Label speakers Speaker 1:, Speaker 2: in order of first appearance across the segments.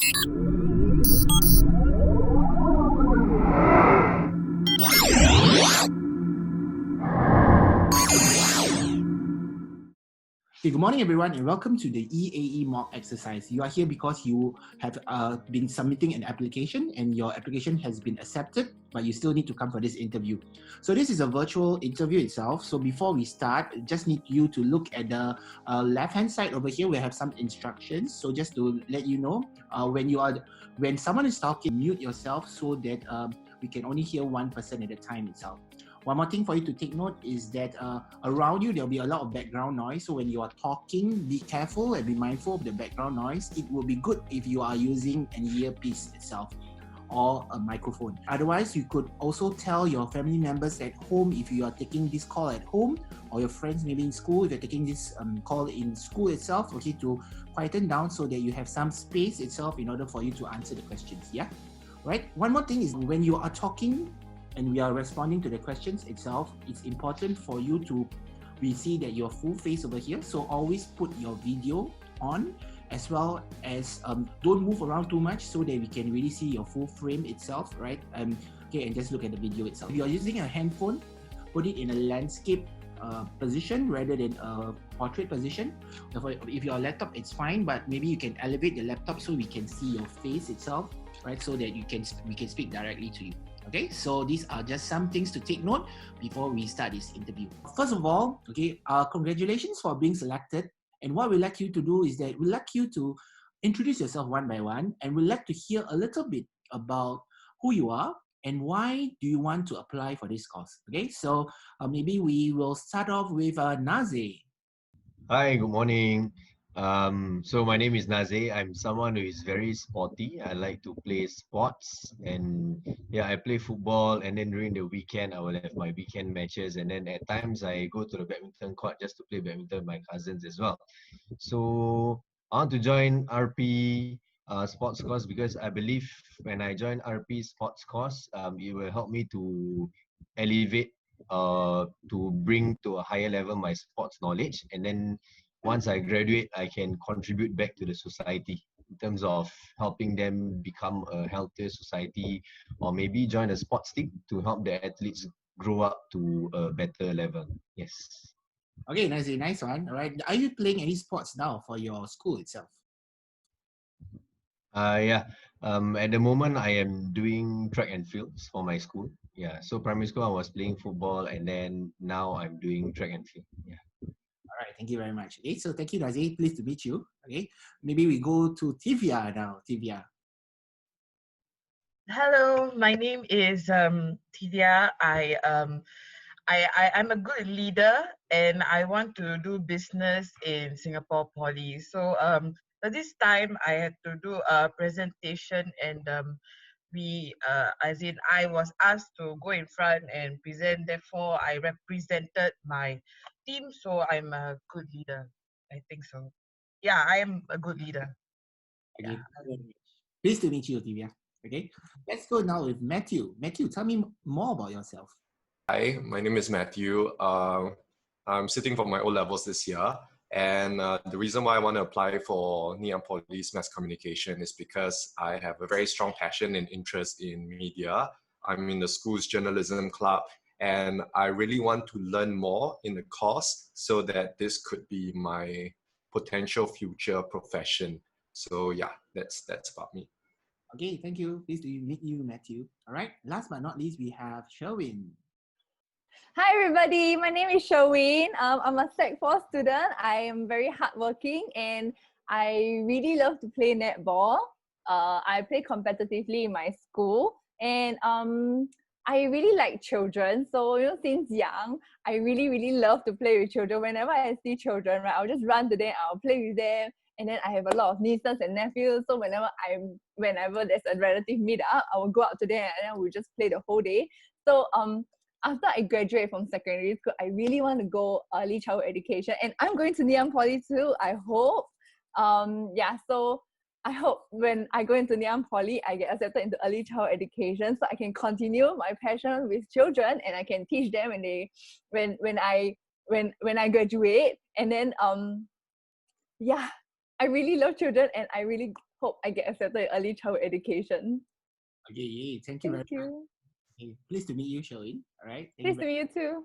Speaker 1: Okay, good morning, everyone, and welcome to the EAE mock exercise. You are here because you have been submitting an application and your application has been accepted, but you still need to come for this interview. So this is a virtual interview itself. So before we start, just need you to look at the left-hand side over here. We have some instructions. So just to let you know, when someone is talking, mute yourself so that we can only hear one person at a time itself. One more thing for you to take note is that around you, there'll be a lot of background noise. So when you are talking, be careful and be mindful of the background noise. It will be good if you are using an earpiece itself or a microphone. Otherwise, you could also tell your family members at home if you are taking this call at home, or your friends maybe in school, if you're taking this call in school itself, okay, to quieten down so that you have some space itself in order for you to answer the questions, yeah? Right? One more thing is when you are talking, and we are responding to the questions itself, it's important for you we see that your full face over here. So always put your video on, as well as don't move around too much so that we can really see your full frame itself, right? Okay, and just look at the video itself. If you're using a handphone, put it in a landscape position rather than a portrait position. If your laptop, it's fine, but maybe you can elevate the laptop so we can see your face itself, right? So that we can speak directly to you. Okay, so these are just some things to take note before we start this interview. First of all, okay, congratulations for being selected. And what we'd like you to do is that we'd like you to introduce yourself one by one, and we'd like to hear a little bit about who you are and why do you want to apply for this course. Okay, so maybe we will start off with Naze.
Speaker 2: Hi, good morning. So my name is Naze. I'm someone who is very sporty. I like to play sports, and yeah, I play football, and then during the weekend I will have my weekend matches, and then at times I go to the badminton court just to play badminton with my cousins as well. So I want to join RP sports course because I believe when I join RP sports course, it will help me to elevate to bring to a higher level my sports knowledge, and then once I graduate I can contribute back to the society in terms of helping them become a healthier society, or maybe join a sports team to help the athletes grow up to a better level. Yes.
Speaker 1: Okay, nice one. All right, are you playing any sports now for your school itself?
Speaker 2: Yeah. At the moment, I am doing track and fields for my school. Yeah. So primary school, I was playing football, and then now I'm doing track and field. Yeah.
Speaker 1: All right, thank you very much. Okay, so thank you, Nazi. Pleased to meet you. Okay, maybe we go to Tivia now. Tivia.
Speaker 3: Hello, my name is Tidia. I'm a good leader, and I want to do business in Singapore Poly. So at this time I had to do a presentation, and I was asked to go in front and present. Therefore, I represented my team. So I'm a good leader. I think so. Yeah, I am a good leader.
Speaker 1: Okay, pleased to meet you, Tivia. Okay, let's go now with Matthew. Matthew, tell me more about yourself.
Speaker 4: Hi, my name is Matthew. I'm sitting for my O-levels this year, and the reason why I want to apply for Ngee Ann Poly's mass communication is because I have a very strong passion and interest in media. I'm in the school's journalism club, and I really want to learn more in the course so that this could be my potential future profession. So yeah, that's about me.
Speaker 1: Okay, thank you. Pleased to meet you, Matthew. All right, last but not least, we have Sherwin.
Speaker 5: Hi everybody, my name is Sherwin. I'm a Sec 4 student. I am very hardworking and I really love to play netball. I play competitively in my school, and I really like children. So since young, I really love to play with children. Whenever I see children, right, I'll just run to them, I'll play with them. And then I have a lot of nieces and nephews. So whenever there's a relative meet up, I will go out to them and then we'll just play the whole day. So after I graduate from secondary school, I really want to go early childhood education, and I'm going to Ngee Ann Poly too, I hope. So I hope when I go into Ngee Ann Poly, I get accepted into early childhood education so I can continue my passion with children and I can teach them when I graduate. And then I really love children and I really hope I get accepted in early childhood education.
Speaker 1: Okay, yeah, thank you very
Speaker 5: Thank
Speaker 1: much.
Speaker 5: you.
Speaker 1: Okay, pleased to meet you, Sherwin. All right. Thank you
Speaker 5: Pleased
Speaker 1: very
Speaker 5: to meet you too.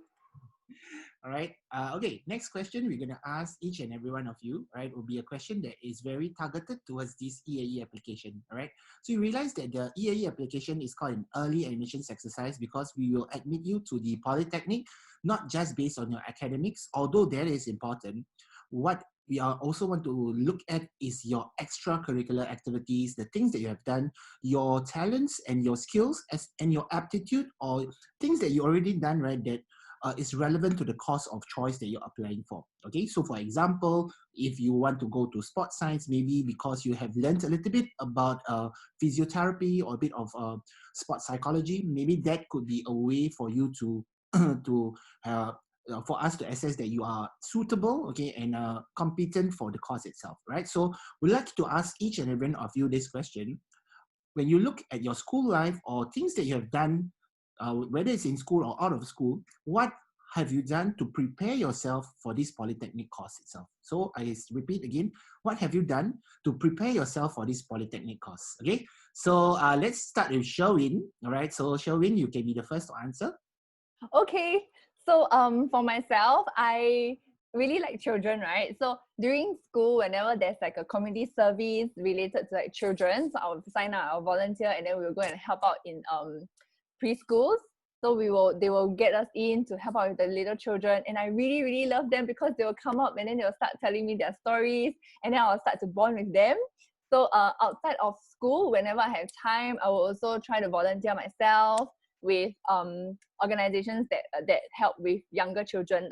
Speaker 1: All right. Okay. Next question we're gonna ask each and every one of you. Right, will be a question that is very targeted towards this EAE application. All right. So you realize that the EAE application is called an early admissions exercise because we will admit you to the polytechnic, not just based on your academics, although that is important. What we are also want to look at is your extracurricular activities, the things that you have done, your talents and your skills, and your aptitude or things that you already done, right? That is relevant to the course of choice that you're applying for. Okay, so for example, if you want to go to sports science, maybe because you have learned a little bit about physiotherapy or a bit of sports psychology, maybe that could be a way for you to to for us to assess that you are suitable, okay, and competent for the course itself, right? So we'd like to ask each and every one of you this question. When you look at your school life or things that you have done, whether it's in school or out of school, what have you done to prepare yourself for this polytechnic course itself? So I repeat again, what have you done to prepare yourself for this polytechnic course? Okay, so let's start with Sherwin. All right, so Sherwin, you can be the first to answer.
Speaker 5: Okay, so for myself, I really like children, right? So during school, whenever there's like a community service related to like children, so I'll sign up, I'll volunteer, and then we will go and help out in preschools. So they will get us in to help out with the little children, and I really really love them because they will come up and then they will start telling me their stories, and then I'll start to bond with them. So outside of school, whenever I have time, I will also try to volunteer myself with organizations that help with younger children,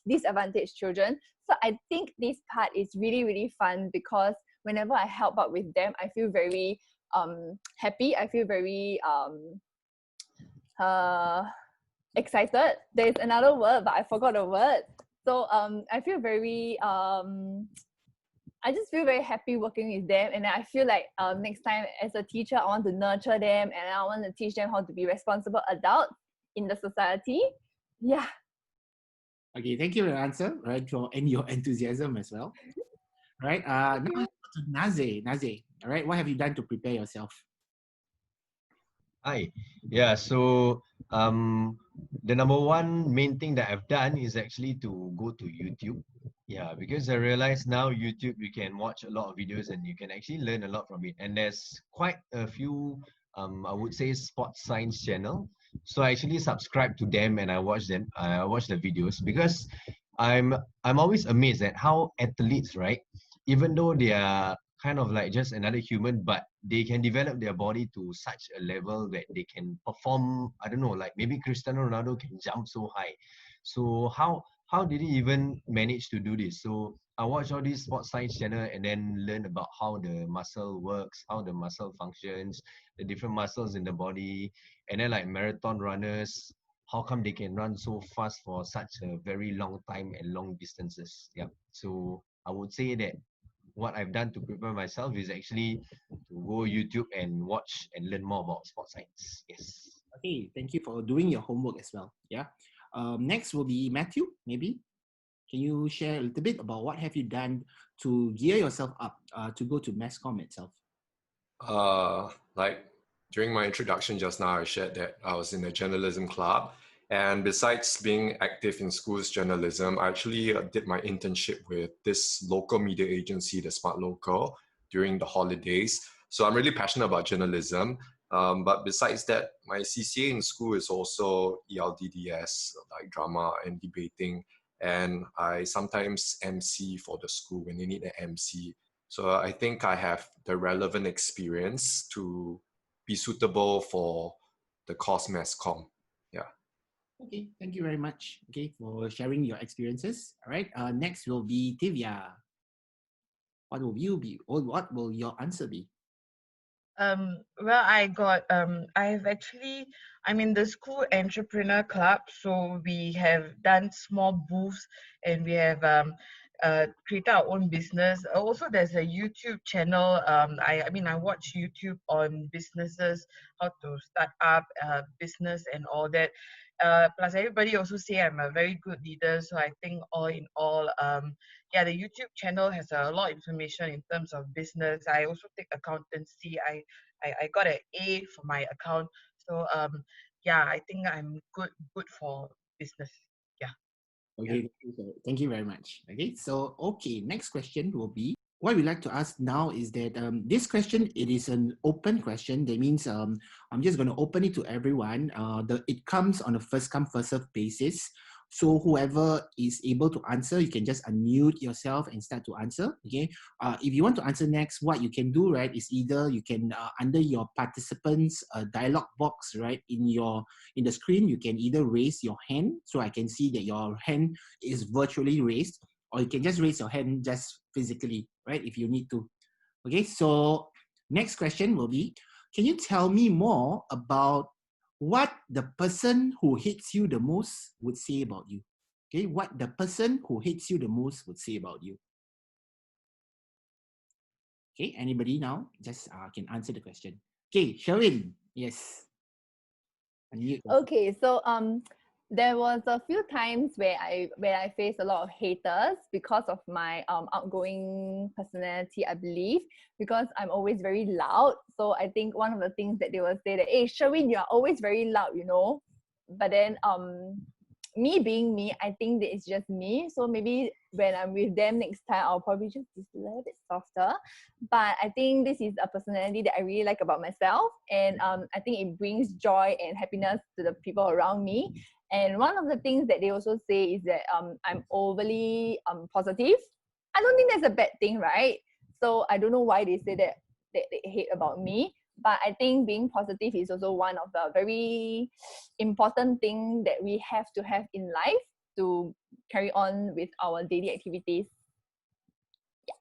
Speaker 5: disadvantaged children. So I think this part is really really fun because whenever I help out with them, I feel very happy. I feel very excited. There's another word, but I forgot the word. So I feel very I just feel very happy working with them, and I feel like next time as a teacher, I want to nurture them and I want to teach them how to be responsible adults in the society. Yeah.
Speaker 1: Okay, thank you for your answer, right, and your enthusiasm as well. Right, now let's go to Naze. Naze, all right, what have you done to prepare yourself?
Speaker 2: Hi. Yeah, so the number one main thing that I've done is actually to go to YouTube. Yeah, because I realize now YouTube you can watch a lot of videos and you can actually learn a lot from it. And there's quite a few I would say sports science channel. So I actually subscribe to them and I watch them. I watch the videos because I'm always amazed at how athletes, right? Even though they are kind of like just another human, but they can develop their body to such a level that they can perform. I don't know, like maybe Cristiano Ronaldo can jump so high. So how did he even manage to do this? So I watch all these sports science channel and then learn about how the muscle works, how the muscle functions, the different muscles in the body, and then like marathon runners, how come they can run so fast for such a very long time and long distances? Yeah. So I would say that what I've done to prepare myself is actually to go YouTube and watch and learn more about sports science. Yes.
Speaker 1: Okay, thank you for doing your homework as well. Yeah. Next will be Matthew. Maybe can you share a little bit about what have you done to gear yourself up to go to mass comm itself?
Speaker 4: Like during my introduction just now, I shared that I was in a journalism club. And besides being active in schools journalism, I actually did my internship with this local media agency, the Smart Local, during the holidays. So I'm really passionate about journalism. But besides that, my CCA in school is also ELDDS, like drama and debating. And I sometimes MC for the school when they need an MC. So I think I have the relevant experience to be suitable for the course mass comm. Yeah.
Speaker 1: Okay, thank you very much. Okay, for sharing your experiences. All right. Next will be Tivia. What will you be? Or what will your answer be?
Speaker 3: Well, I have actually, I'm in the school entrepreneur club, so we have done small booths and we have create our own business. Also, there's a YouTube channel. I mean, I watch YouTube on businesses, how to start up business and all that. Plus, everybody also say I'm a very good leader. So I think all in all, yeah, the YouTube channel has a lot of information in terms of business. I also take accountancy. I got an A for my account. So yeah, I think I'm good for business. Yeah.
Speaker 1: Okay, thank you very much. Okay, so next question will be, what we like to ask now is that this question, it is an open question. That means I'm just going to open it to everyone. It comes on a first come first serve basis. So whoever is able to answer, you can just unmute yourself and start to answer. Okay. If you want to answer next, what you can do, right, is either you can under your participants dialog box, right, in the screen, you can either raise your hand, so I can see that your hand is virtually raised, or you can just raise your hand just physically, right, if you need to. Okay. So next question will be, can you tell me more about what the person who hates you the most would say about you? Okay, what the person who hates you the most would say about you. Okay, anybody now just can answer the question. Okay, Sherwin, yes.
Speaker 5: Okay, so there was a few times where I faced a lot of haters because of my outgoing personality, I believe, because I'm always very loud. So I think one of the things that they will say that, hey, Sherwin, you are always very loud, you know. But then me being me, I think that it's just me. So maybe when I'm with them next time, I'll probably just be a little bit softer. But I think this is a personality that I really like about myself. And I think it brings joy and happiness to the people around me. And one of the things that they also say is that I'm overly positive. I don't think that's a bad thing, right? So I don't know why they say that they hate about me. But I think being positive is also one of the very important things that we have to have in life to carry on with our daily activities. Yeah.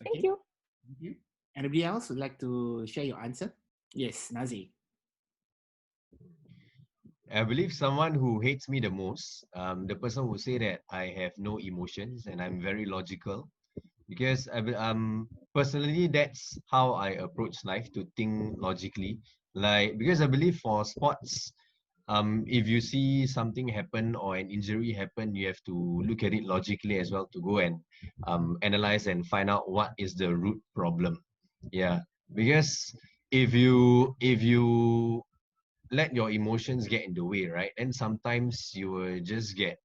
Speaker 5: Thank you.
Speaker 1: Thank you. Anybody else would like to share your answer? Yes, Nazi.
Speaker 2: I believe someone who hates me the most, the person who say that I have no emotions and I'm very logical, because personally that's how I approach life, to think logically. Like, because I believe for sports, if you see something happen or an injury happen, you have to look at it logically as well, to go and analyze and find out what is the root problem. Yeah, because if you let your emotions get in the way, right? And sometimes you will just get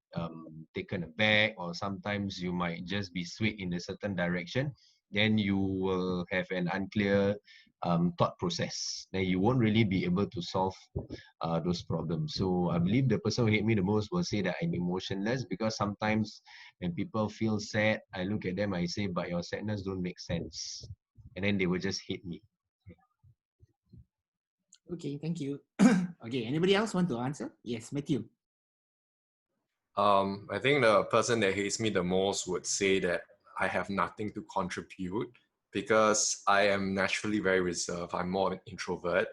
Speaker 2: taken aback, or sometimes you might just be swayed in a certain direction. Then you will have an unclear thought process. Then you won't really be able to solve those problems. So I believe the person who hate me the most will say that I'm emotionless, because sometimes when people feel sad, I look at them, I say, but your sadness don't make sense. And then they will just hate me.
Speaker 1: Okay, thank you. Okay, anybody else want to answer? Yes, Matthew.
Speaker 4: I think the person that hates me the most would say that I have nothing to contribute, because I am naturally very reserved. I'm more of an introvert.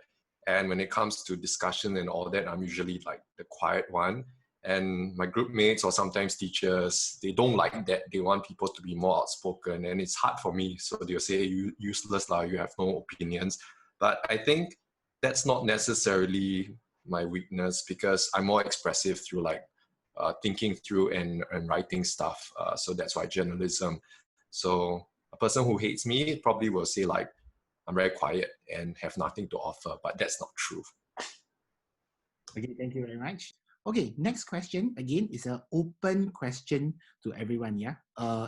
Speaker 4: And when it comes to discussion and all that, I'm usually like the quiet one. And my group mates or sometimes teachers, they don't like that. They want people to be more outspoken. And it's hard for me. So they'll say, you useless, you have no opinions. But I think that's not necessarily my weakness, because I'm more expressive through thinking through and writing stuff. So that's why journalism. So a person who hates me probably will say I'm very quiet and have nothing to offer, but that's not true.
Speaker 1: Okay, thank you very much. Okay, next question again is an open question to everyone. Yeah,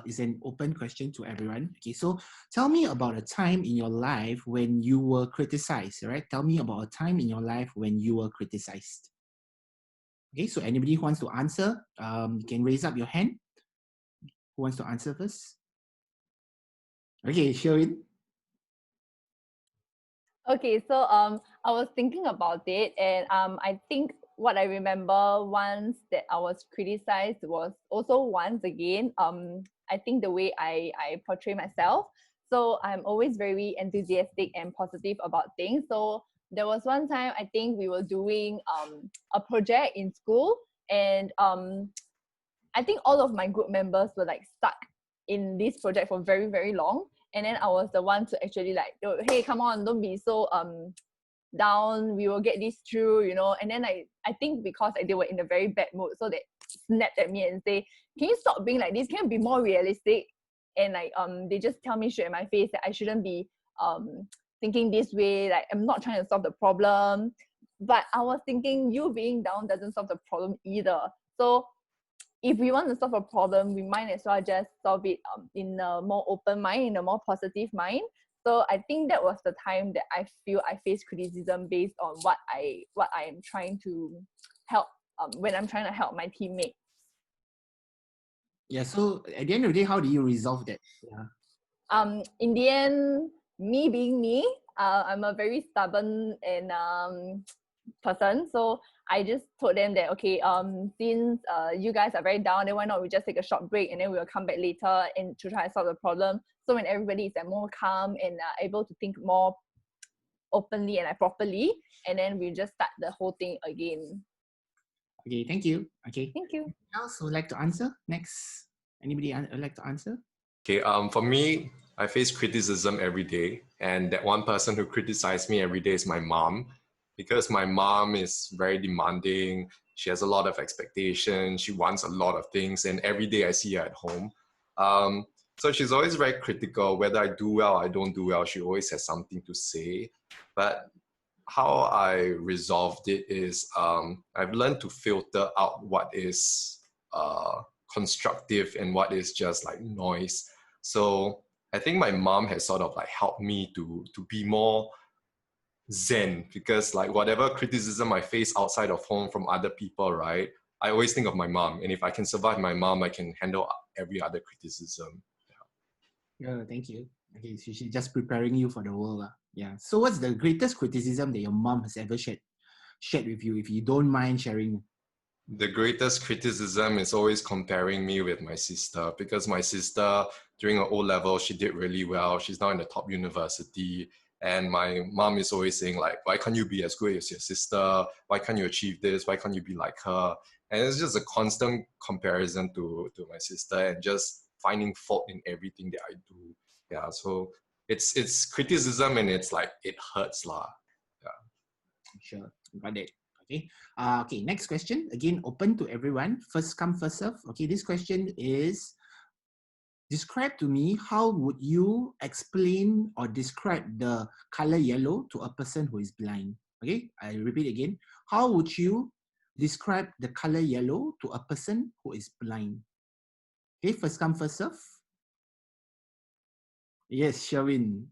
Speaker 1: it's an open question to everyone. Okay, so tell me about a time in your life when you were criticized. Right? Tell me about a time in your life when you were criticized. Okay, so anybody who wants to answer, you can raise up your hand. Who wants to answer first? Okay, Sherwin.
Speaker 5: Okay, so I was thinking about it, and I think what I remember once that I was criticized was also once again, I think the way I portray myself. So I'm always very enthusiastic and positive about things. So there was one time I think we were doing a project in school, and I think all of my group members were like stuck in this project for very, very long. And then I was the one to actually like, hey, come on, don't be so down, we will get this through, you know. And then I think because they were in a very bad mood, so they snapped at me and say, can you stop being like this? Can you be more realistic? And like they just tell me straight in my face that I shouldn't be thinking this way, like I'm not trying to solve the problem. But I was thinking, you being down doesn't solve the problem either. So if we want to solve a problem, we might as well just solve it in a more open mind, in a more positive mind. So I think that was the time that I feel I faced criticism based on what I am trying to help when I'm trying to help my teammates.
Speaker 1: Yeah, so at the end of the day, how do you resolve that? Yeah.
Speaker 5: In the end, me being me, I'm a very stubborn and person. So I just told them that, okay, since you guys are very down, then why not we just take a short break and then we'll come back later and to try to solve the problem. So when everybody is more calm and able to think more openly and properly, and then we just start the whole thing again.
Speaker 1: Okay, thank you. Okay.
Speaker 5: Thank you.
Speaker 1: Anyone else who would like to answer? Next, anybody would like to answer?
Speaker 4: Okay, for me, I face criticism every day, and that one person who criticizes me every day is my mom, because my mom is very demanding. She has a lot of expectations. She wants a lot of things, and every day I see her at home. So she's always very critical. Whether I do well or I don't do well, she always has something to say. But how I resolved it is I've learned to filter out what is constructive and what is just like noise. So I think my mom has sort of like helped me to be more zen, because like whatever criticism I face outside of home from other people, right, I always think of my mom. And if I can survive my mom, I can handle every other criticism.
Speaker 1: Yeah, thank you. Okay, so she's just preparing you for the world. Yeah. So what's the greatest criticism that your mom has ever shared with you, if you don't mind sharing?
Speaker 4: The greatest criticism is always comparing me with my sister, because my sister during her O-level, she did really well. She's now in the top university. And my mom is always saying like, why can't you be as good as your sister? Why can't you achieve this? Why can't you be like her? And it's just a constant comparison to my sister and just finding fault in everything that I do. Yeah, so it's criticism and it's like, it hurts lah. Yeah.
Speaker 1: Sure, got it. Okay. Okay, next question. Again, open to everyone. First come, first serve. Okay, this question is, describe to me how would you explain or describe the color yellow to a person who is blind? Okay, I repeat again. How would you describe the color yellow to a person who is blind? Okay, first come, first serve. Yes, Sherwin.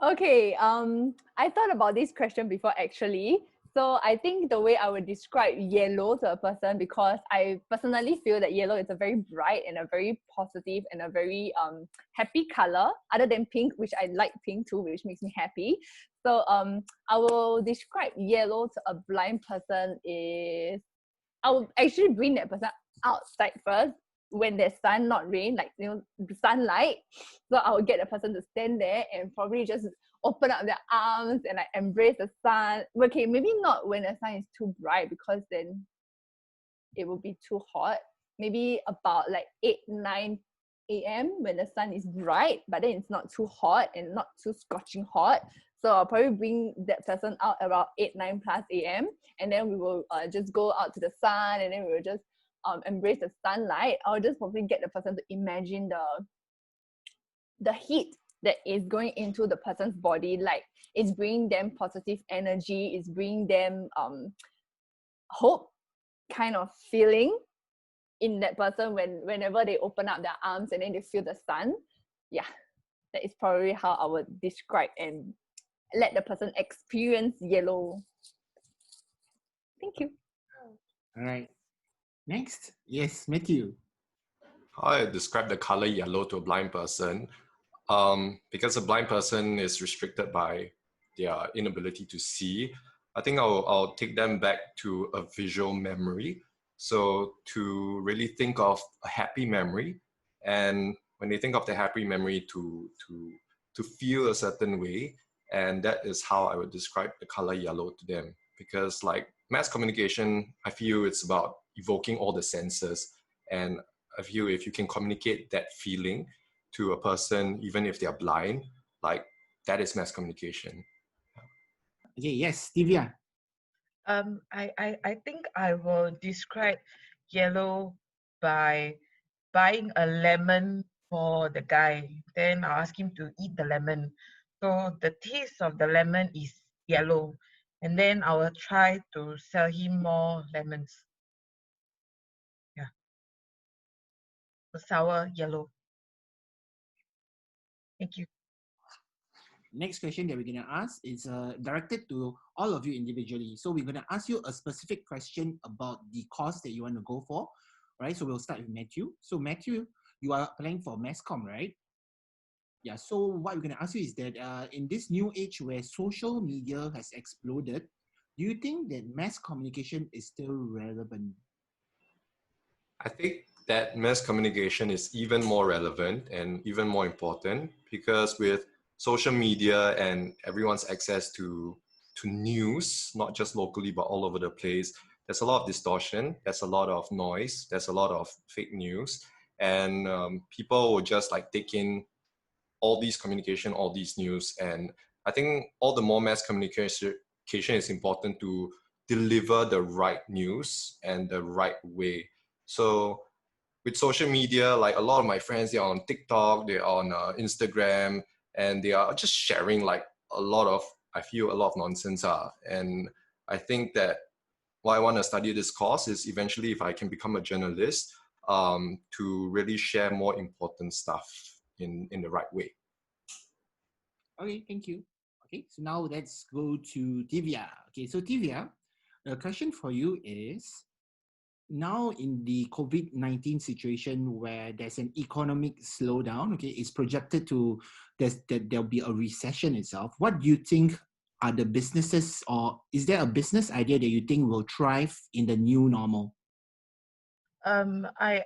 Speaker 5: Okay, I thought about this question before actually. So I think the way I would describe yellow to a person, because I personally feel that yellow is a very bright and a very positive and a very happy color, other than pink, which I like pink too, which makes me happy. So I will describe yellow to a blind person is, I will actually bring that person outside first when there's sun, not rain, like, you know, sunlight. So I will get the person to stand there and probably just open up their arms and like embrace the sun. Okay, maybe not when the sun is too bright, because then it will be too hot. Maybe about like 8-9 a.m. when the sun is bright, but then it's not too hot and not too scorching hot. So I'll probably bring that person out about 8-9 plus a.m. and then we will just go out to the sun, and then we will just embrace the sunlight. I'll just probably get the person to imagine the heat that is going into the person's body, like it's bringing them positive energy, it's bringing them hope kind of feeling in that person whenever they open up their arms and then they feel the sun. Yeah, that is probably how I would describe and let the person experience yellow. Thank you.
Speaker 1: All right. Next, yes, Matthew.
Speaker 4: How I describe the color yellow to a blind person, because a blind person is restricted by their inability to see, I think I'll take them back to a visual memory. So to really think of a happy memory, and when they think of the happy memory, to feel a certain way, and that is how I would describe the color yellow to them. Because like mass communication, I feel it's about evoking all the senses, and I feel if you can communicate that feeling to a person, even if they're blind, like that is mass communication.
Speaker 1: Okay, yes, Divya.
Speaker 3: I think I will describe yellow by buying a lemon for the guy. Then I'll ask him to eat the lemon. So the taste of the lemon is yellow. And then I will try to sell him more lemons. Yeah. So sour yellow. Thank you.
Speaker 1: Next question that we're going to ask is directed to all of you individually. So we're going to ask you a specific question about the course that you want to go for, right? So we'll start with Matthew. So Matthew, you are applying for mass comm, right? Yeah, so what we're going to ask you is that in this new age where social media has exploded, do you think that mass communication is still relevant?
Speaker 4: I think that mass communication is even more relevant and even more important because with social media and everyone's access to news, not just locally but all over the place, there's a lot of distortion, there's a lot of noise, there's a lot of fake news, and people will just like take in all these communication, all these news, and I think all the more mass communication is important to deliver the right news and the right way. So with social media, like a lot of my friends, they're on TikTok, they're on Instagram, and they are just sharing like a lot of, I feel a lot of nonsense. And I think that why I want to study this course is eventually if I can become a journalist, to really share more important stuff in the right way.
Speaker 1: Okay, thank you. Okay, so now let's go to Divya. Okay, so Divya, the question for you is, now in the COVID-19 situation where there's an economic slowdown, okay, it's projected to that there'll be a recession itself. What do you think are the businesses, or is there a business idea that you think will thrive in the new normal?
Speaker 3: Um, I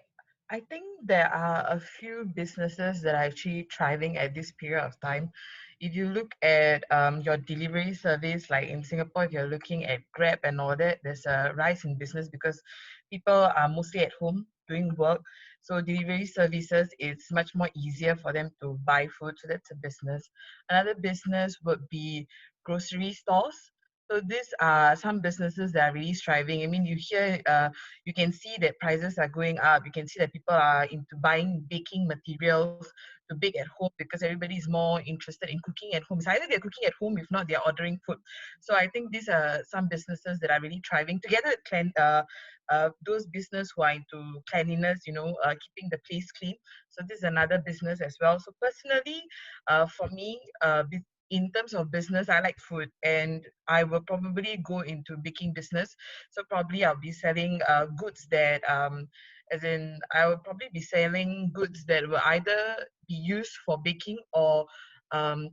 Speaker 3: I think there are a few businesses that are actually thriving at this period of time. If you look at your delivery service, like in Singapore, if you're looking at Grab and all that, there's a rise in business because people are mostly at home doing work. So delivery services, it's much more easier for them to buy food. So that's a business. Another business would be grocery stores. So these are some businesses that are really striving. I mean, you can see that prices are going up. You can see that people are into buying baking materials to bake at home because everybody is more interested in cooking at home. It's either they're cooking at home, if not, they're ordering food. So I think these are some businesses that are really thriving together with those business who are into cleanliness, keeping the place clean. So this is another business as well. So personally, for me, in terms of business, I like food and I will probably go into baking business. So probably I'll be selling goods that, as in, I will probably be selling goods that will either be used for baking or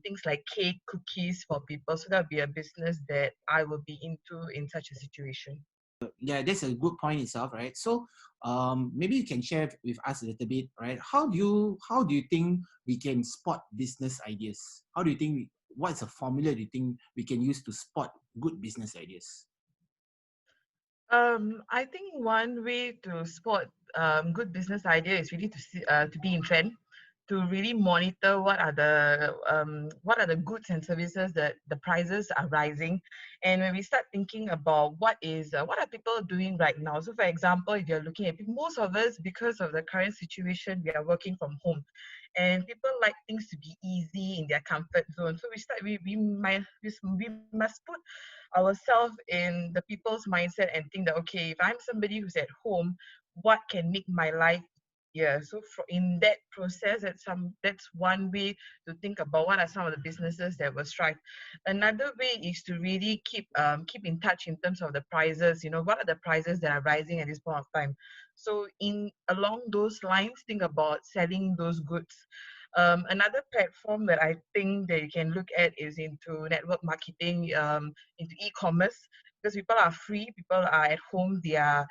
Speaker 3: things like cake, cookies for people. So that'll be a business that I will be into in such a situation.
Speaker 1: Yeah, that's a good point itself, right? So maybe you can share with us a little bit, right? How do you think we can spot business ideas? How do you think what's a formula do you think we can use to spot good business ideas?
Speaker 3: I think one way to spot good business idea is really to be in trend, to really monitor what are the goods and services that the prices are rising, and when we start thinking about what are people doing right now. So, for example, if you're looking at most of us, because of the current situation, we are working from home, and people like things to be easy in their comfort zone. So we must put ourselves in the people's mindset and think that, okay, if I'm somebody who's at home, what can make my life easier? So in that process, that's one way to think about what are some of the businesses that will strive. Another way is to really keep in touch in terms of the prices. What are the prices that are rising at this point of time? So in along those lines, think about selling those goods. Another platform that I think that you can look at is into network marketing, into e-commerce, because people are free, people are at home, they're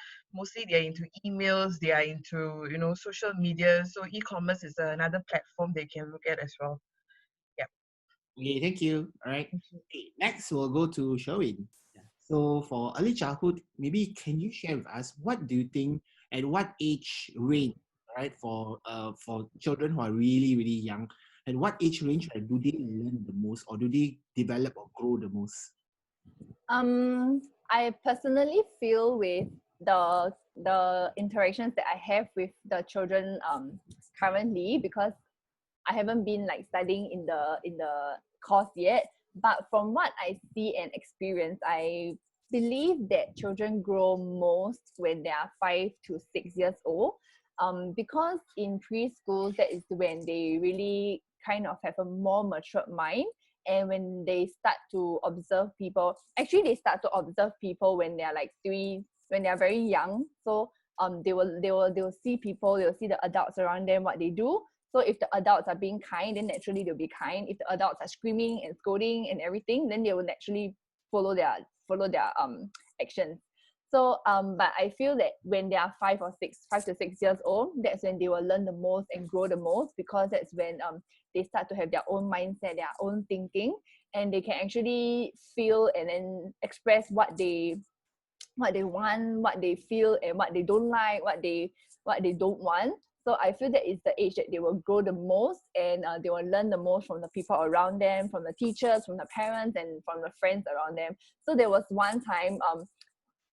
Speaker 3: into emails, they are into social media. So e-commerce is another platform they can look at as well. Yeah.
Speaker 1: Okay, thank you. All right.
Speaker 3: Thank you.
Speaker 1: Okay, next we'll go to Sherwin. So for early childhood, maybe can you share with us what do you think at what age range, right, for children who are really, really young? At what age range do they learn the most, or do they develop or grow the most?
Speaker 5: I personally feel with the interactions that I have with the children currently, because I haven't been like studying in the course yet, but from what I see and experience, I believe that children grow most when they are 5 to 6 years old. Because in preschool, that is when they really kind of have a more matured mind, and when they start to observe people, actually they start to observe people when they are like 3, when they are very young. So they will see people, they'll see the adults around them, what they do. So if the adults are being kind, then naturally they'll be kind. If the adults are screaming and scolding and everything, then they will naturally follow their actions. So but I feel that when they are 5 to 6 years old, that's when they will learn the most and grow the most, because that's when they start to have their own mindset, their own thinking, and they can actually feel and then express what they want, what they feel, and what they don't like, what they don't want. So I feel that is the age that they will grow the most, and they will learn the most from the people around them, from the teachers, from the parents, and from the friends around them. So there was one time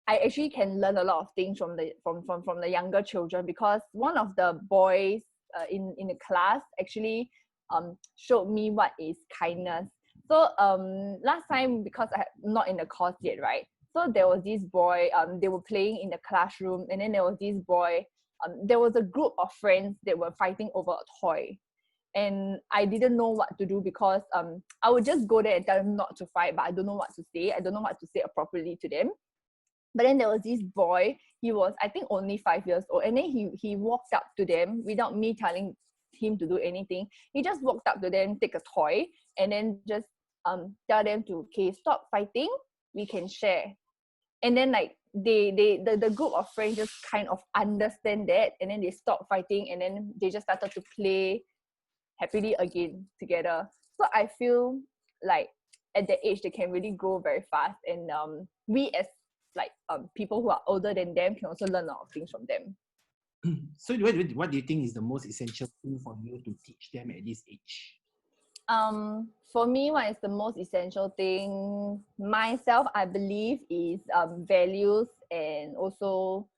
Speaker 5: I actually can learn a lot of things from the younger children, because one of the boys in the class actually showed me what is kindness. So last time, because I'm not in the course yet, right? So there was this boy, they were playing in the classroom, and then there was this boy, there was a group of friends that were fighting over a toy. And I didn't know what to do, because I would just go there and tell them not to fight, but I don't know what to say. I don't know what to say appropriately to them. But then there was this boy, he was, I think, only 5 years old. And then he walked up to them without me telling him to do anything. He just walked up to them, take a toy, and then just tell them to, okay, stop fighting, we can share. And then like the group of friends just kind of understand that, and then they stopped fighting, and then they just started to play happily again together. So I feel like at that age they can really grow very fast, and we as like people who are older than them can also learn a lot of things from them.
Speaker 1: So what do you think is the most essential thing for you to teach them at this age?
Speaker 5: For me, what is the most essential thing myself, I believe, is values, and also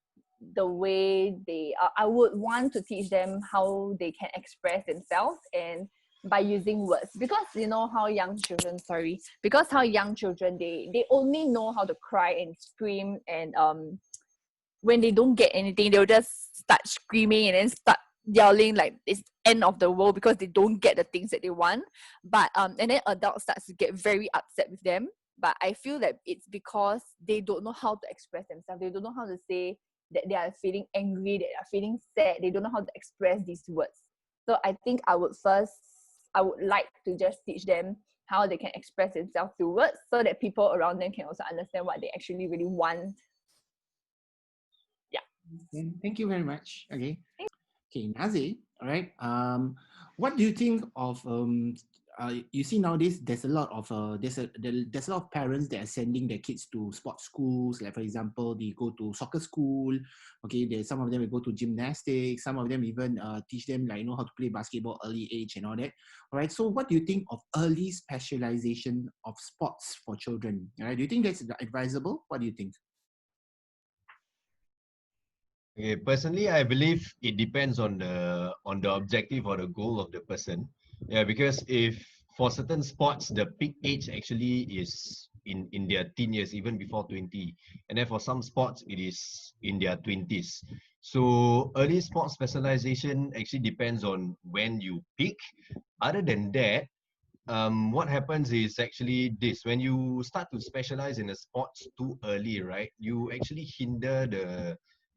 Speaker 5: the way they I would want to teach them how they can express themselves, and by using words, because you know how young children they only know how to cry and scream, and when they don't get anything, they'll just start screaming and then start yelling like it's end of the world, because they don't get the things that they want. But and then adults start to get very upset with them. But I feel that it's because they don't know how to express themselves. They don't know how to say that they are feeling angry, they are feeling sad. They don't know how to express these words. So I think I would like to just teach them how they can express themselves through words, so that people around them can also understand what they actually really want. Yeah.
Speaker 1: Thank you very much. Okay, Nazi, all right. What do you think of you see nowadays there's a lot of there's a lot of parents that are sending their kids to sports schools. Like for example, they go to soccer school. Okay, there's some of them will go to gymnastics. Some of them even teach them like how to play basketball early age and all that. All right. So what do you think of early specialization of sports for children? All right. Do you think that's advisable? What do you think?
Speaker 2: Okay, personally, I believe it depends on the objective or the goal of the person. Yeah, because if for certain sports, the peak age actually is in their teen years, even before 20. And then for some sports, it is in their 20s. So early sports specialization actually depends on when you peak. Other than that, what happens is actually this: when you start to specialize in a sports too early, right, you actually hinder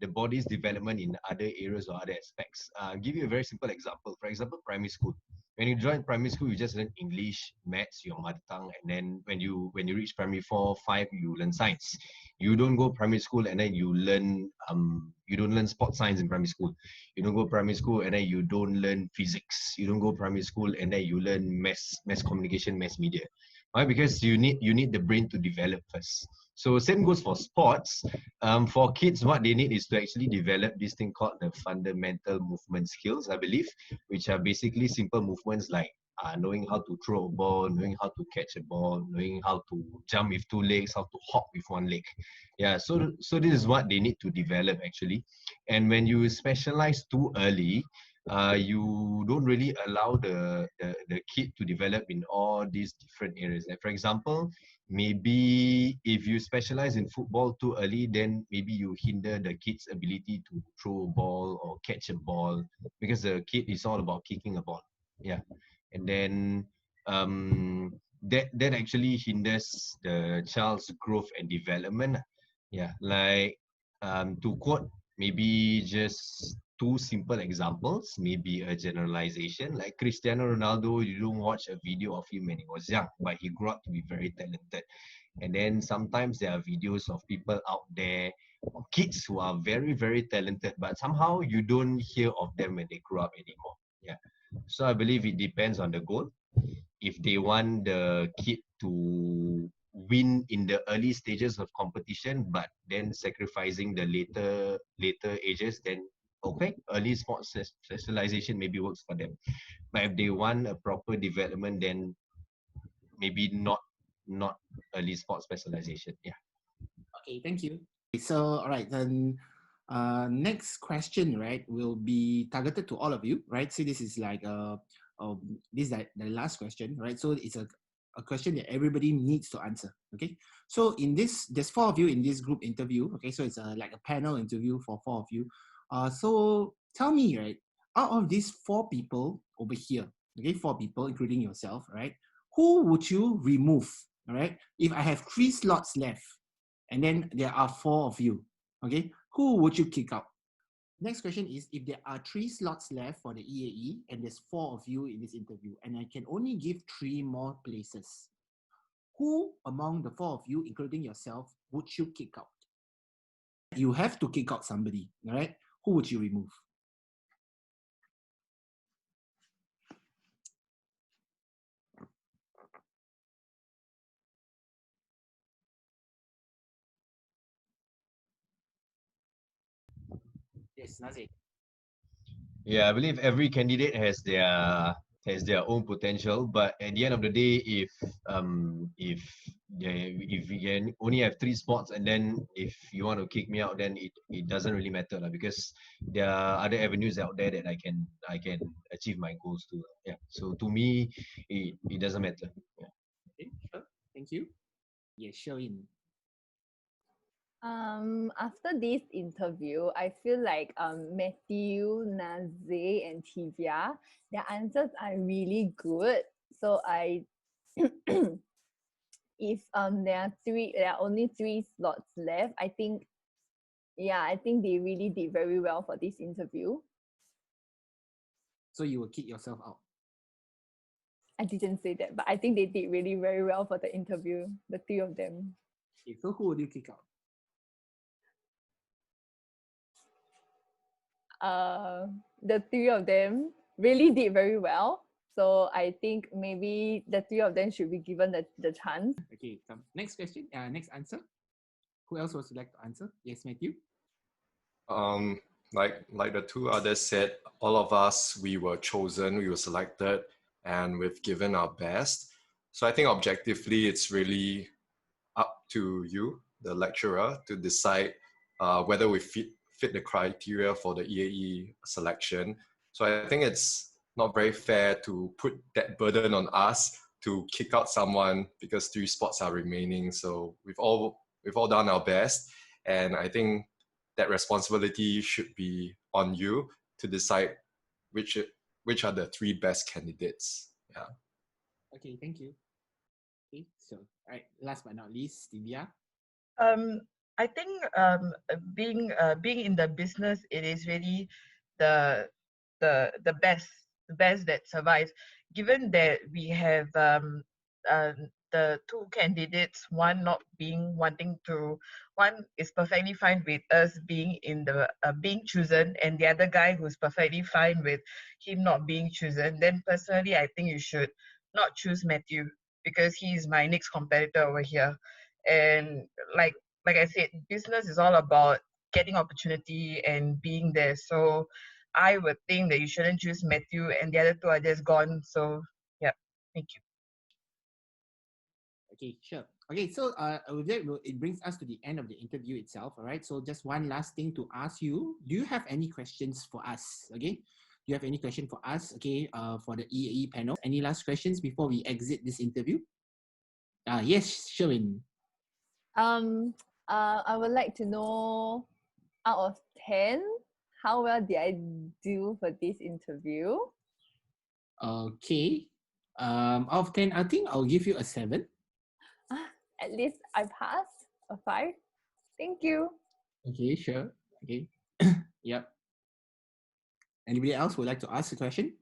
Speaker 2: the body's development in other areas or other aspects. Give you a very simple example. For example, primary school. When you join primary school, you just learn English, maths, your mother tongue, and then when you reach primary 4, 5, you learn science. You don't go primary school and then you don't learn sport science in primary school. You don't go primary school and then you don't learn physics. You don't go primary school and then you learn mass communication, mass media. Why? Because you need the brain to develop first. So same goes for sports. For kids, what they need is to actually develop this thing called the fundamental movement skills, I believe, which are basically simple movements like knowing how to throw a ball, knowing how to catch a ball, knowing how to jump with two legs, how to hop with one leg. Yeah, so this is what they need to develop actually. And when you specialize too early, you don't really allow the kid to develop in all these different areas. Like for example, maybe if you specialize in football too early, then maybe you hinder the kid's ability to throw a ball or catch a ball, because the kid is all about kicking a ball. Yeah. And then that actually hinders the child's growth and development. Yeah. Like to quote maybe just two simple examples, maybe a generalization. Like Cristiano Ronaldo, you don't watch a video of him when he was young, but he grew up to be very talented. And then sometimes there are videos of people out there, or kids who are very, very talented, but somehow you don't hear of them when they grow up anymore. Yeah. So I believe it depends on the goal. If they want the kid to win in the early stages of competition, but then sacrificing the later ages, then okay, early sports specialization maybe works for them. But if they want a proper development, then maybe not early sports specialization. Yeah.
Speaker 1: Okay, thank you. So, all right, then next question, right, will be targeted to all of you, right? So this is like this is like the last question, right? So it's a question that everybody needs to answer. Okay. So in this, there's 4 of you in this group interview. Okay, so it's like a panel interview for 4 of you. So tell me, right, out of these 4 people over here, okay, 4 people, including yourself, right? Who would you remove? All right. If I have 3 slots left, and then there are 4 of you, okay, who would you kick out? Next question is, if there are 3 slots left for the EAE and there's 4 of you in this interview and I can only give 3 more places, who among the 4 of you, including yourself, would you kick out? You have to kick out somebody, all right? Who would you remove? Yes, Nazir.
Speaker 2: Yeah, I believe every candidate has their own potential, but at the end of the day, if we can only have 3 spots, and then if you want to kick me out, then it doesn't really matter lah, because there are other avenues out there that I can achieve my goals too. Yeah. So to me, it doesn't matter. Yeah.
Speaker 1: Okay, sure. Thank you. Yes, Sherwin.
Speaker 5: After this interview, I feel like Matthew, Naze, and Tivia, their answers are really good. So I if there are only 3 slots left, I think they really did very well for this interview.
Speaker 1: So you will kick yourself out?
Speaker 5: I didn't say that, but I think they did really very well for the interview, the 3 of them.
Speaker 1: Okay, so who would you kick out?
Speaker 5: The 3 of them really did very well. So I think maybe the 3 of them should be given the chance.
Speaker 1: Okay, next question, next answer. Who else would you like to answer? Yes, Matthew.
Speaker 4: Like the 2 others said, all of us, we were chosen, we were selected, and we've given our best. So I think objectively, it's really up to you, the lecturer, to decide whether we fit the criteria for the EAE selection. So I think it's not very fair to put that burden on us to kick out someone because 3 spots are remaining. So we've all done our best, and I think that responsibility should be on you to decide which are the 3 best candidates. Yeah.
Speaker 1: Okay, thank you. Okay, so all right, last but not least, Divya.
Speaker 3: I think being in the business, it is really the best that survives. Given that we have the 2 candidates, one is perfectly fine with us being in the being chosen, and the other guy who's perfectly fine with him not being chosen, then personally I think you should not choose Matthew. because he's my next competitor over here. And like like I said, business is all about getting opportunity and being there. So I would think that you shouldn't choose Matthew, and the other two are just gone. So yeah, thank you.
Speaker 1: Okay, sure. Okay, so with that, it brings us to the end of the interview itself. All right. So just one last thing to ask you: do you have any questions for us? Okay. Do you have any question for us? Okay. For the EAE panel, any last questions before we exit this interview? Yes, Sherwin.
Speaker 5: Um, I would like to know, out of 10, how well did I do for this interview?
Speaker 1: Okay. Out of 10, I think I'll give you a 7.
Speaker 5: At least I passed a 5. Thank you.
Speaker 1: Okay, sure. Okay. Yep. Anybody else would like to ask a question?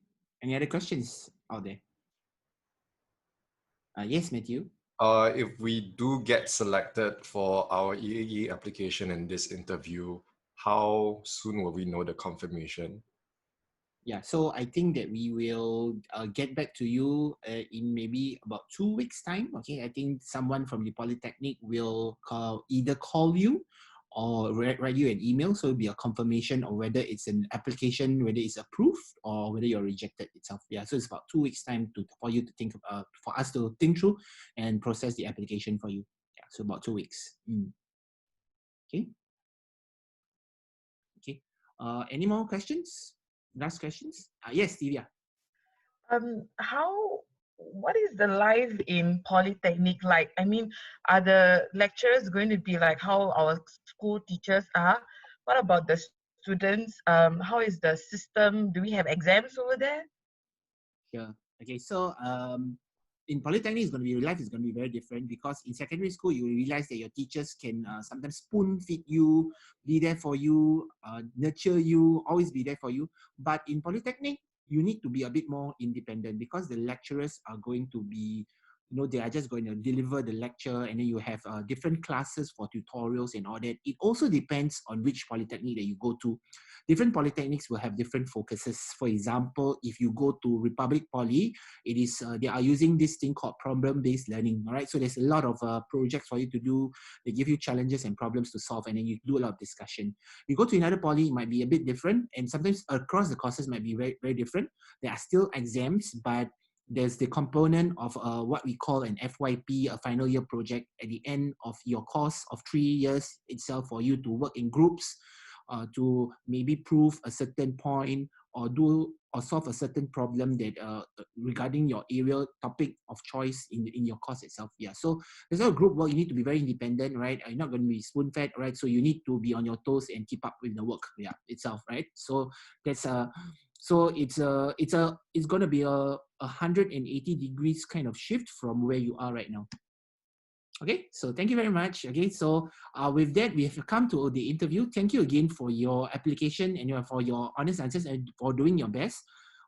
Speaker 1: Any other questions out there? Yes, Matthew.
Speaker 4: If we do get selected for our EAE application in this interview, how soon will we know the confirmation?
Speaker 1: Yeah, so I think that we will get back to you in maybe about 2 weeks' time. Okay, I think someone from the Polytechnic will either call you or write you an email. So it'll be a confirmation of whether it's an application, whether it's approved or whether you're rejected itself. Yeah, so it's about 2 weeks' time for you to think, for us to think through and process the application for you. Yeah, so about 2 weeks. Okay. Okay. Any more questions? Last questions? Yes, Divya.
Speaker 3: How what is the life in Polytechnic like? I mean, are the lecturers going to be like how our school teachers are? What about the students? How is the system? Do we have exams over there?
Speaker 1: Sure. Okay, so in Polytechnic, life is going to be very different because in secondary school, you realize that your teachers can sometimes spoon feed you, be there for you, nurture you, always be there for you. But in Polytechnic, you need to be a bit more independent because the lecturers are going to be, they are just going to deliver the lecture, and then you have different classes for tutorials and all that. It also depends on which Polytechnic that you go to. Different polytechnics will have different focuses. For example, if you go to Republic Poly, it is they are using this thing called problem-based learning. All right, so there's a lot of projects for you to do. They give you challenges and problems to solve, and then you do a lot of discussion. You go to another poly, it might be a bit different, and sometimes across the courses might be very, very different. There are still exams, but there's the component of what we call an FYP, a final year project, at the end of your course of 3 years itself, for you to work in groups, to maybe prove a certain point or do or solve a certain problem that regarding your area topic of choice in your course itself. Yeah, so there's a group work. You need to be very independent, right? You're not going to be spoon fed, right? So you need to be on your toes and keep up with the work, yeah, itself, right? So that's so it's going to be a 180 degrees kind of shift from where you are right now. Okay, so thank you very much. Okay, so with that, we have come to the interview. Thank you again for your application and for your honest answers and for doing your best.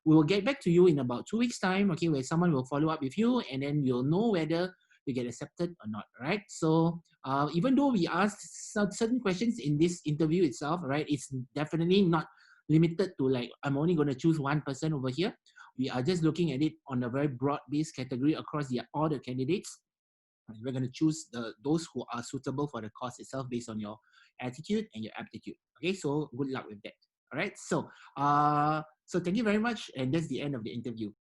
Speaker 1: We will get back to you in about 2 weeks' time, okay, where someone will follow up with you, and then you'll know whether you get accepted or not, right? So even though we asked certain questions in this interview itself, right, it's definitely not limited to like, I'm only going to choose one person over here. We are just looking at it on a very broad-based category across all the candidates. We're going to choose those who are suitable for the course itself based on your attitude and your aptitude. Okay, so good luck with that. All right, so thank you very much, and that's the end of the interview.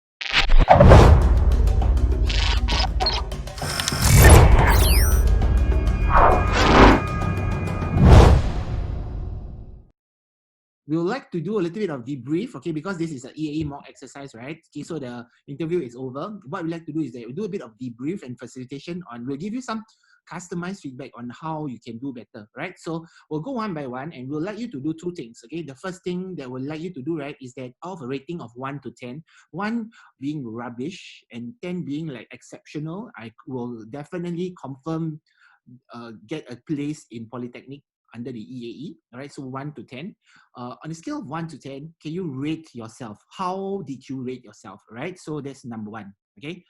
Speaker 1: We would like to do a little bit of debrief, okay, because this is an EAE mock exercise, right? Okay, so the interview is over. What we like to do is that we do a bit of debrief and facilitation we'll give you some customized feedback on how you can do better, right? So we'll go one by one, and we'll like you to do two things, okay? The first thing that we'll like you to do, right, is that out of a rating of 1 to 10, 1 being rubbish and 10 being like exceptional, I will definitely confirm get a place in Polytechnic under the EAE. All right, so 1 to 10. On a scale of 1 to 10, can you rate yourself? How did you rate yourself? All right, so that's number one. Okay.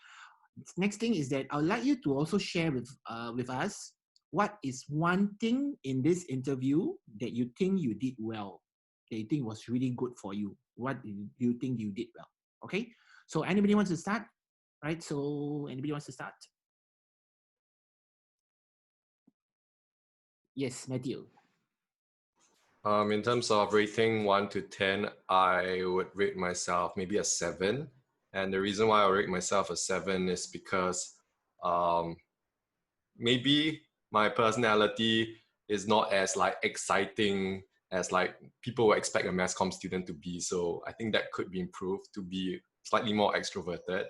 Speaker 1: Next thing is that I would like you to also share with us what is one thing in this interview that you think you did well, that you think was really good for you. What do you think you did well? Okay. So anybody wants to start? Right, so anybody wants to start? Yes, Matthew.
Speaker 4: In terms of rating 1 to 10, I would rate myself maybe a 7. And the reason why I rate myself a 7 is because um, maybe my personality is not as like exciting as like people would expect a mass comm student to be. So I think that could be improved to be slightly more extroverted.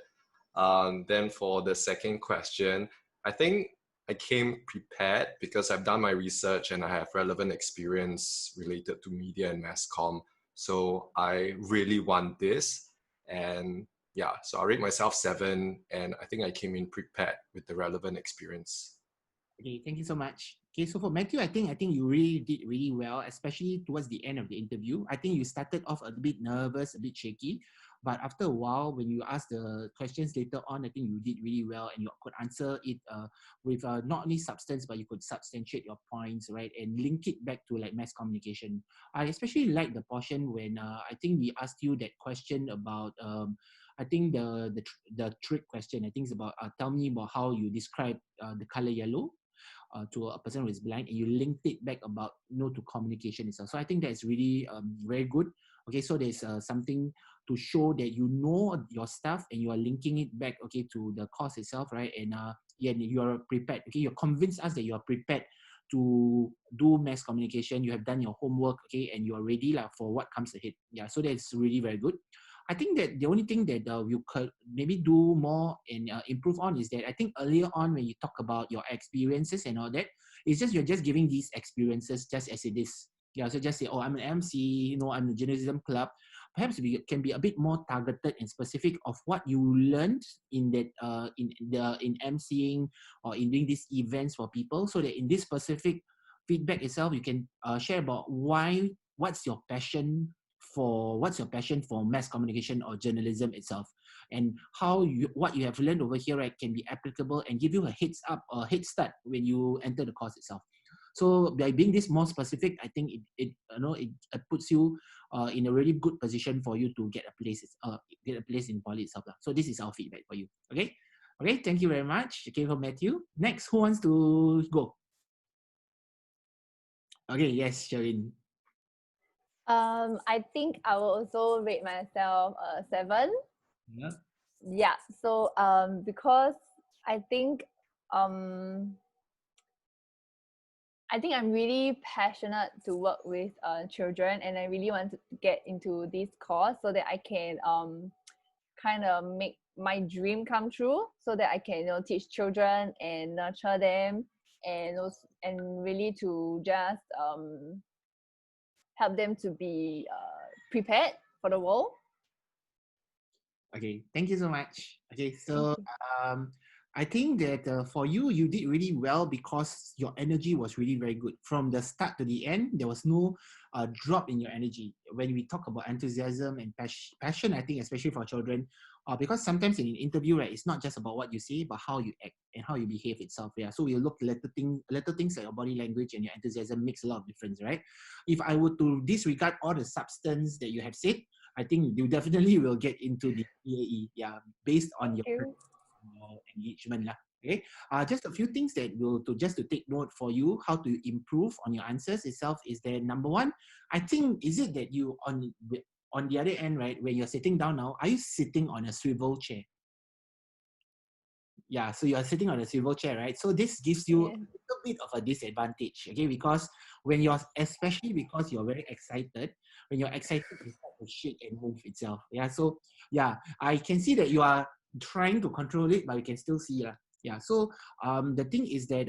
Speaker 4: Then for the second question, I think I came prepared because I've done my research and I have relevant experience related to media and mass comm. So I really want this. And yeah, so I rate myself 7, and I think I came in prepared with the relevant experience.
Speaker 1: Okay, thank you so much. Okay, so for Matthew, I think you really did really well, especially towards the end of the interview. I think you started off a bit nervous, a bit shaky, but after a while, when you asked the questions later on, I think you did really well, and you could answer it with not only substance, but you could substantiate your points, right, and link it back to like mass communication. I especially like the portion when I think we asked you that question about I think the trick question. I think it's about tell me about how you describe the color yellow to a person who is blind, and you linked it back about to communication itself. So I think that's really very good. Okay, so there's something to show that you know your stuff and you are linking it back, okay, to the course itself, right? And yeah, you are prepared. Okay, you're convinced us that you are prepared to do mass communication. You have done your homework, okay, and you are ready for what comes ahead. Yeah, so that's really very good. I think that the only thing that you could maybe do more and improve on is that I think earlier on when you talk about your experiences and all that, it's just you're just giving these experiences just as it is. Yeah, so just say, oh, I'm an MC, I'm a journalism club. Perhaps we can be a bit more targeted and specific of what you learned in that in MCing or in doing these events for people, so that in this specific feedback itself, you can share about what's your passion for mass communication or journalism itself, and how what you have learned over here, right, can be applicable and give you a head start when you enter the course itself. So by being this more specific, I think it puts you in a really good position for you to get a place in poly itself. So this is our feedback for you. Okay, thank you very much. Okay, for Matthew. Next, who wants to go? Okay, yes, Shereen.
Speaker 5: I think I will also rate myself a 7.
Speaker 1: Yeah.
Speaker 5: Yeah. So because I think um I'm really passionate to work with children, and I really want to get into this course so that I can kind of make my dream come true, so that I can teach children and nurture them, and also, and really to just help them to be prepared for the world.
Speaker 1: Okay, thank you so much. Okay, so I think that for you, you did really well because your energy was really very good. From the start to the end, there was no drop in your energy. When we talk about enthusiasm and passion, I think especially for children, because sometimes in an interview, right, it's not just about what you say, but how you act and how you behave itself. Yeah, so we look little things like your body language and your enthusiasm makes a lot of difference, right? If I were to disregard all the substance that you have said, I think you definitely will get into the EAE, yeah, based on your engagement lah. Okay, just a few things that will to take note for you how to improve on your answers itself is that number one, I think is it that you on the other end, right, when you're sitting down now, are you sitting on a swivel chair? Yeah, so you are sitting on a swivel chair, right? So this gives you a little bit of a disadvantage, okay? Because especially because you're very excited, when you're excited, you start to shake and move itself. Yeah, so yeah, I can see that you are trying to control it, but you can still see. Yeah, so the thing is that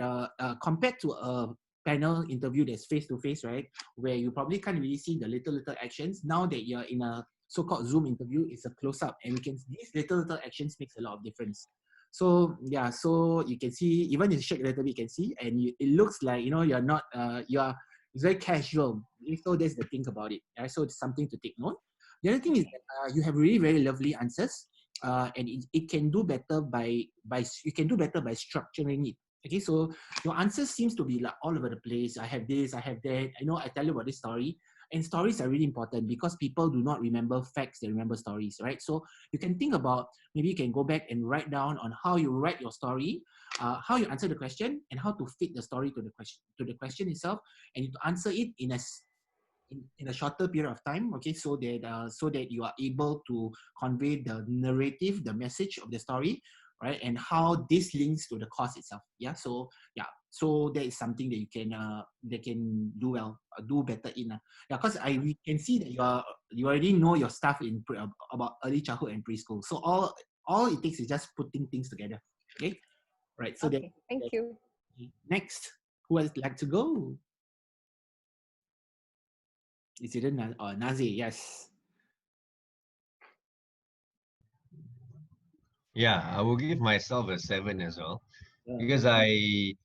Speaker 1: compared to a panel interview that's face-to-face, right, where you probably can't really see the little actions, now that you're in a so-called Zoom interview, it's a close-up, and we can these little actions makes a lot of difference. So yeah, so you can see even if you shake a little bit, you can see, and it looks like you're not it's very casual. So that's the thing about it. Right? So it's something to take note. The other thing is that you have really very lovely answers, and it can do better by structuring it. Okay, so your answers seems to be like all over the place. I have this, I have that. I tell you about this story. And stories are really important because people do not remember facts, they remember stories, right? So you can think about, maybe you can go back and write down on how you write your story, how you answer the question, and how to fit the story to the question itself, and you to answer it in a shorter period of time, okay, so that you are able to convey the narrative, the message of the story, right, and how this links to the course itself. Yeah, so yeah, so that is something that you can do well, do better in. Yeah, because we can see that you already know your stuff about early childhood and preschool. So all it takes is just putting things together. Okay, right. So
Speaker 5: Okay, thank you.
Speaker 1: next, who would like to go? Is it Nazi? Yes.
Speaker 2: Yeah, I will give myself a 7 as well
Speaker 1: Yeah.
Speaker 2: because I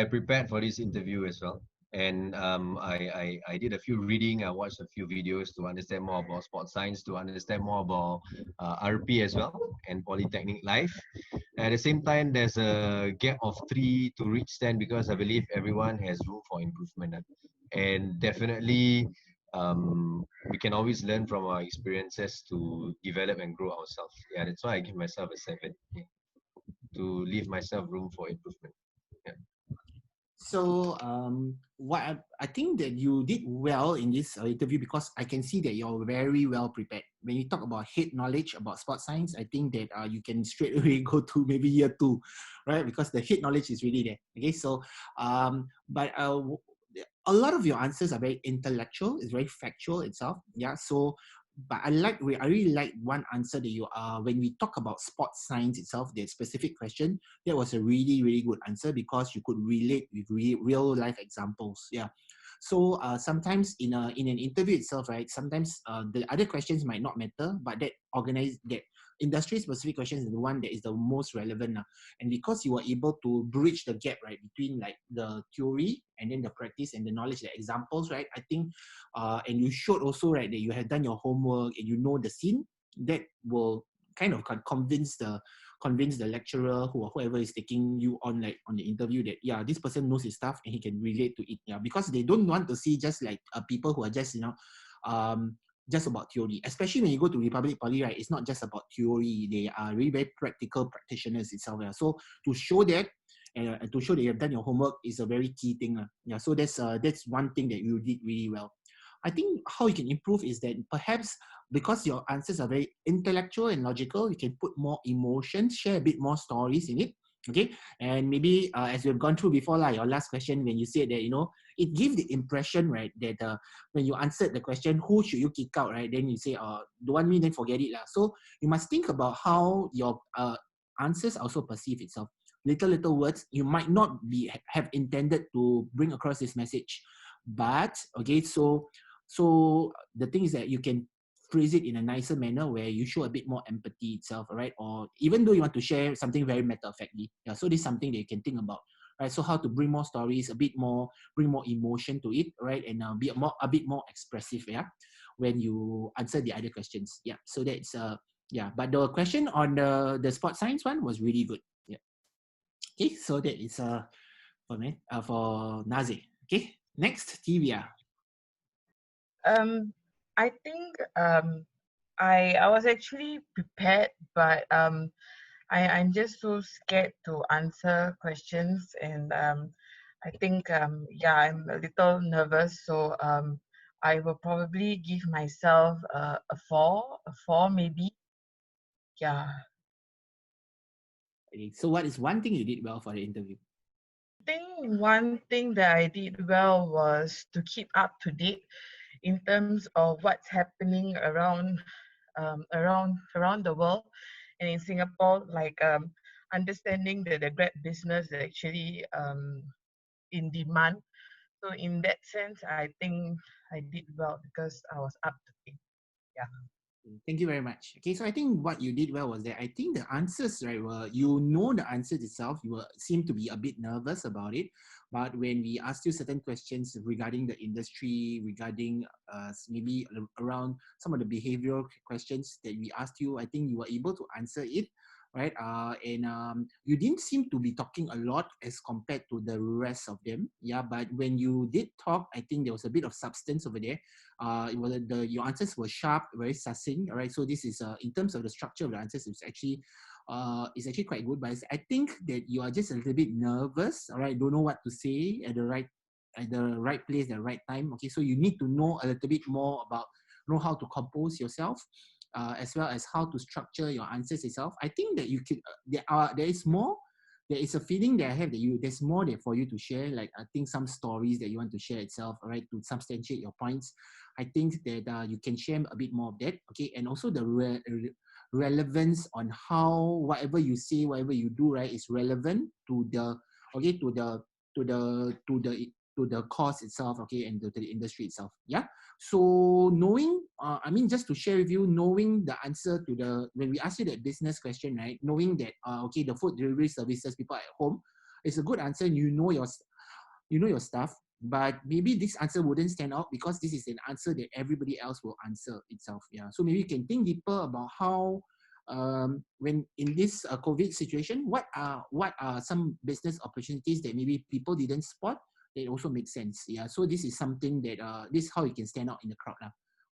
Speaker 2: prepared for this interview as well, and I did a few reading. I watched a few videos to understand more about sports science, to understand more about RP as well and polytechnic life. At the same time, there's a gap of 3 to reach 10 because I believe everyone has room for improvement, and definitely we can always learn from our experiences to develop and grow ourselves. Yeah, that's why I give myself a 7. Yeah, to leave myself room for improvement. Yeah.
Speaker 1: So I think that you did well in this interview because I can see that you're very well prepared. When you talk about head knowledge about sports science, I think that you can straight away go to maybe year 2, right? Because the head knowledge is really there. Okay, so but a lot of your answers are very intellectual. It's very factual itself. Yeah, so. But I really like one answer that you when we talk about sports science itself, the specific question, that was a really, really good answer because you could relate with real life examples. Yeah. So sometimes in an interview itself, right? Sometimes the other questions might not matter, but that industry specific questions is the one that is the most relevant. And because you were able to bridge the gap, right, between like the theory and then the practice and the knowledge, the examples, right? I think, and you showed also, right, that you have done your homework and you know the scene, that will kind of convince the lecturer whoever is taking you on, like on the interview, that yeah, this person knows his stuff and he can relate to it. Yeah, because they don't want to see just like people who are just just about theory. Especially when you go to Republic Poly, right, it's not just about theory. They are really very practical practitioners itself. Yeah. So to show that and to show that you have done your homework is a very key thing. Yeah, so that's one thing that you did really well. I think how you can improve is that perhaps because your answers are very intellectual and logical, you can put more emotion, share a bit more stories in it. Okay, and maybe as we've gone through before, like your last question, when you said that it gives the impression, right, that when you answered the question, who should you kick out, right? Then you say, don't want me, then forget it, lah. So you must think about how your answers also perceive itself. Little words, you might not have intended to bring across this message, but okay, so the thing is that you can phrase it in a nicer manner where you show a bit more empathy itself, right? Or even though you want to share something very matter-of-factly, yeah. So this is something that you can think about, right? So how to bring more stories, bring more emotion to it, right? And be a bit more expressive, yeah, when you answer the other questions, yeah. So that's yeah. But the question on the sports science one was really good, yeah. Okay, so that is for me for Nazi. Okay, next Tivia.
Speaker 3: I think I was actually prepared, but I'm just so scared to answer questions, and I think yeah, I'm a little nervous, so I will probably give myself a four maybe. Yeah.
Speaker 1: Okay, so what is one thing you did well for the interview?
Speaker 3: I think one thing that I did well was to keep up to date in terms of what's happening around the world and in Singapore, like understanding that the Grab business is actually in demand. So in that sense, I think I did well because I was up to date. Yeah.
Speaker 1: Thank you very much. Okay, so I think what you did well was that I think the answers, right, were the answers itself. You seem to be a bit nervous about it, but when we asked you certain questions regarding the industry, regarding maybe around some of the behavioral questions that we asked you, I think you were able to answer it right? And you didn't seem to be talking a lot as compared to the rest of them. Yeah, but when you did talk, I think there was a bit of substance over there. It was your answers were sharp, very succinct. All right, so this is in terms of the structure of the answers, it's actually quite good. But I think that you are just a little bit nervous. All right, don't know what to say at the right place, the right time. Okay, so you need to know a little bit more about know how to compose yourself, as well as how to structure your answers itself. I think that you could there is more. There is a feeling that I have that there's more there for you to share. Like I think some stories that you want to share itself, all right, to substantiate your points. I think that you can share a bit more of that. Okay, and also the relevance on how whatever you say, whatever you do, right, is relevant to the to the course itself, okay, and to the industry itself. Yeah. So knowing, just to share with you, knowing the answer to when we ask you that business question, right, knowing that, okay, the food delivery services, people at home, it's a good answer. You know your stuff, but maybe this answer wouldn't stand out because this is an answer that everybody else will answer itself. Yeah. So maybe you can think deeper about how, when in this COVID situation, what are some business opportunities that maybe people didn't spot that also makes sense. Yeah. So this is something that this is how you can stand out in the crowd.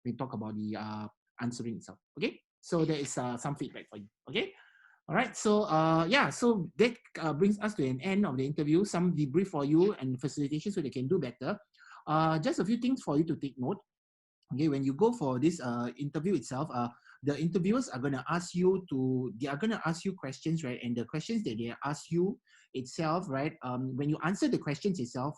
Speaker 1: We talk about the answering itself. Okay. So there is some feedback for you. Okay. All right. So so that brings us to an end of the interview. Some debrief for you and facilitation so they can do better. Just a few things for you to take note. Okay, when you go for this interview itself, the interviewers are going to ask you questions, right? And the questions that they ask you itself, right? When you answer the questions itself,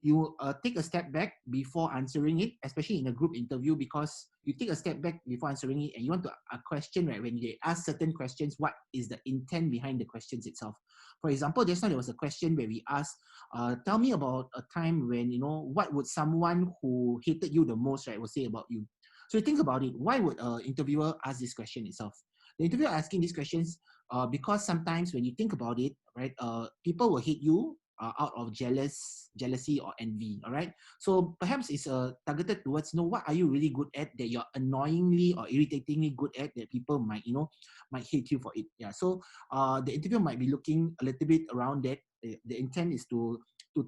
Speaker 1: you take a step back before answering it, especially in a group interview, because you take a step back before answering it and you want to question, right? When they ask certain questions, what is the intent behind the questions itself? For example, just now there was a question where we asked, tell me about a time when, what would someone who hated you the most, right, would say about you? So you think about it, why would an interviewer ask this question itself? The interviewer asking these questions because sometimes when you think about it, right, people will hate you out of jealousy or envy. All right, so perhaps it's targeted towards what are you really good at that you're annoyingly or irritatingly good at that people might hate you for it. Yeah, so the interviewer might be looking a little bit around that. The intent is to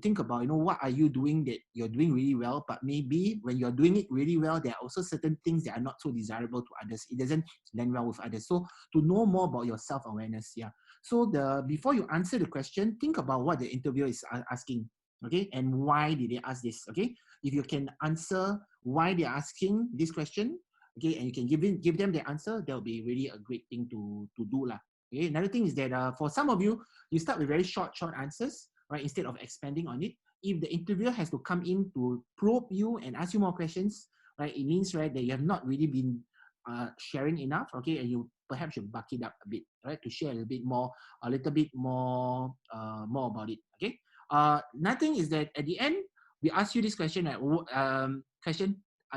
Speaker 1: think about what are you doing that you're doing really well, but maybe when you're doing it really well, there are also certain things that are not so desirable to others. It doesn't land well with others. So to know more about your self-awareness. Yeah, so before you answer the question, think about what the interviewer is asking, okay, and why did they ask this, okay? If you can answer why they're asking this question, okay, and you can give them the answer, that will be really a great thing to do lah. Okay, another thing is that for some of you, you start with very short answers, right, instead of expanding on it. If the interviewer has to come in to probe you and ask you more questions, right, it means, right, that you have not really been sharing enough, okay, and you perhaps should buck it up a bit, right, to share a little bit more about it, okay. Nothing is that at the end we ask you this question, right,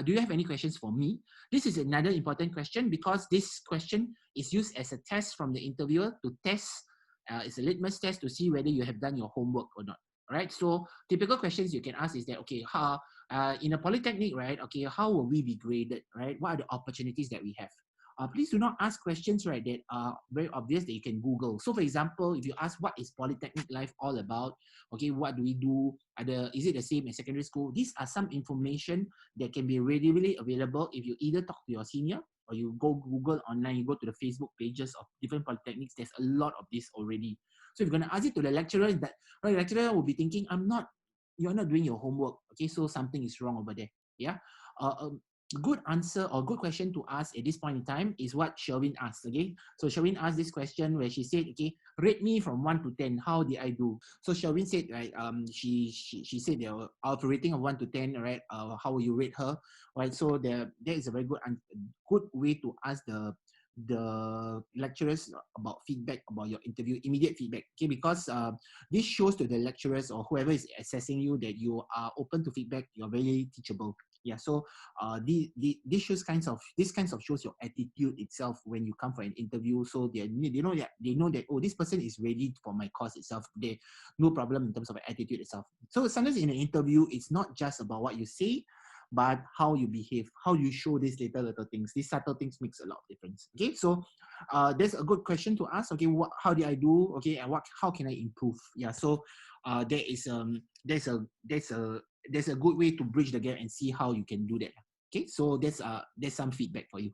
Speaker 1: do you have any questions for me? This is another important question because this question is used as a test from the interviewer to test, it's a litmus test to see whether you have done your homework or not. Right, so typical questions you can ask is that, okay, how in a polytechnic, right, okay, how will we be graded, right? What are the opportunities that we have? Please do not ask questions, right, that are very obvious that you can Google. So for example, if you ask what is polytechnic life all about, okay, what do we do? Is it the same as secondary school? These are some information that can be readily available if you either talk to your senior or you go Google online, you go to the Facebook pages of different polytechnics. There's a lot of this already. So if you're going to ask it to the lecturer, the lecturer will be thinking, you're not doing your homework. Okay, so something is wrong over there. Yeah. Good answer or good question to ask at this point in time is what Sherwin asked. Okay, so Sherwin asked this question where she said, okay, rate me from 1 to 10, how did I do? So Sherwin said, right, she said out of a rating of 1 to 10, right, how will you rate her, right? So there is a very good way to ask the lecturers about feedback about your interview, immediate feedback, okay, because this shows to the lecturers or whoever is assessing you that you are open to feedback, you're very teachable. Yeah, so this shows this kinds of shows your attitude itself when you come for an interview. So they know that oh, this person is ready for my course itself. They no problem in terms of attitude itself. So sometimes in an interview, it's not just about what you say, but how you behave, how you show these little things. These subtle things makes a lot of difference. Okay, so that's a good question to ask. Okay, how did I do? Okay, and how can I improve? Yeah, so there's a good way to bridge the gap and see how you can do that. Okay, so there's some feedback for you.